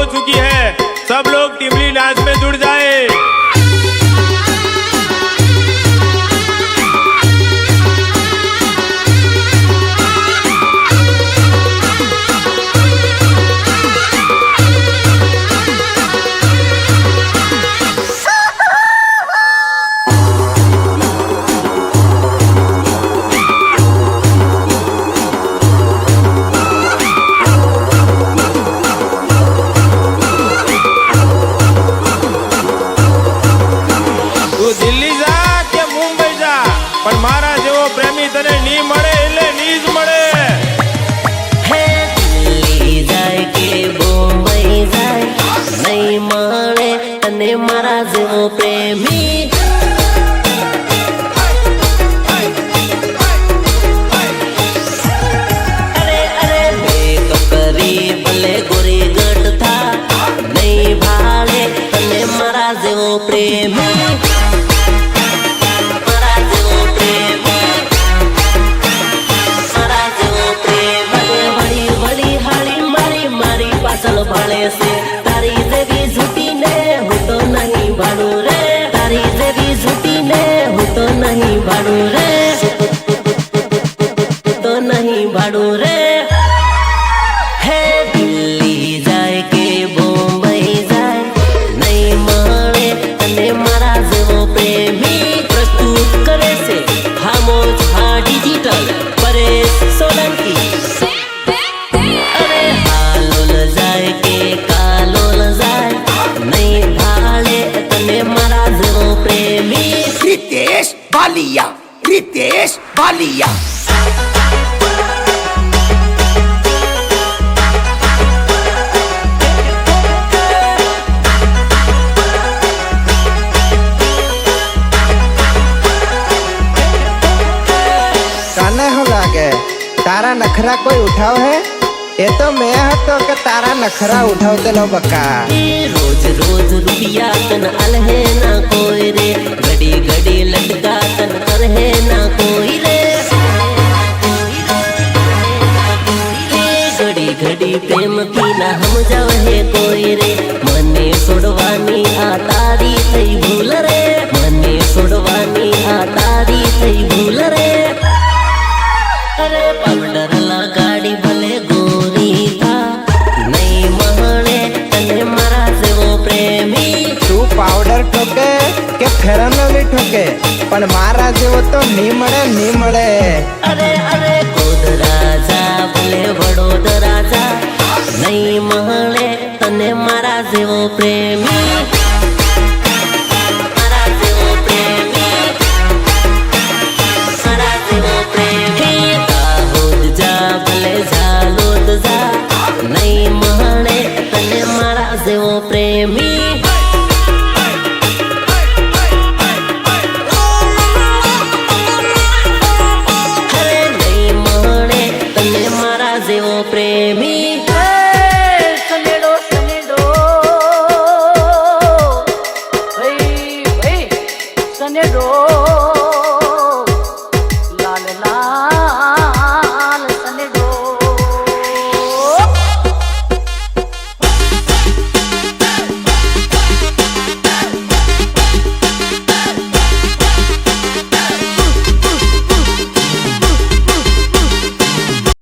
हो चुकी है। सब लोग टिमली नाच में जुड़ जाए। દિલ્હી જા કે મુંબઈ જા, પણ મારા જેવો પ્રેમી તને ની મળે એટલે ની જ મળે। હે દિલ્હી જાય કે મુંબઈ જાય, નહીં મળે તને મારા જેવો પ્રેમી। અરે અરે મેકઅપ કરી ભલે ગોરી ગઢ થા, નહીં ભાડે તને મારા જેવો પ્રેમી। ભાળે છે તારી જેવી ઝૂટીને હું તો નહીં ભાડું રે, તારી જેવી ઝૂટીને હું તો નહીં ભાડું રે, તો નહીં ભાડું રે। હે દિલ્હી જાય કે બોમ્બઈ જાય, નહીં મળે તને મારા જેવો પ્રેમી। પ્રસ્તુત કરે છે હામોજ હા ડિજિટલ પરેશ સોલંકી। रितेश बालिया, रितेश बालिया। काने हो लागे तारा नखरा कोई उठाव है? ये तो मैं हतो के तारा नखरा उठाव तेलो बका। रोज रोज रुपया तन अलहे ना कोई रे, घड़ी घड़ी लटका तन अलहे ना कोई रे, घड़ी घड़ी प्रेम की ना हम जावे कोई रे। मने सोडवानी आ तारी थई भूल रे, मने सोडवानी आ तारी थई भूल रे। अरे पाउडर लगाड़ी भले गोरी था, नहीं महणे तने मारा जेवो प्रेमी। तू पाउडर ठोके के फेरन लवली ठोके, पण मारा जेवो तो नी मळे नी मळे। अरे अरे गोदराजा भले वडोदराजा, नहीं महणे तने मारा जेवो प्रेमी।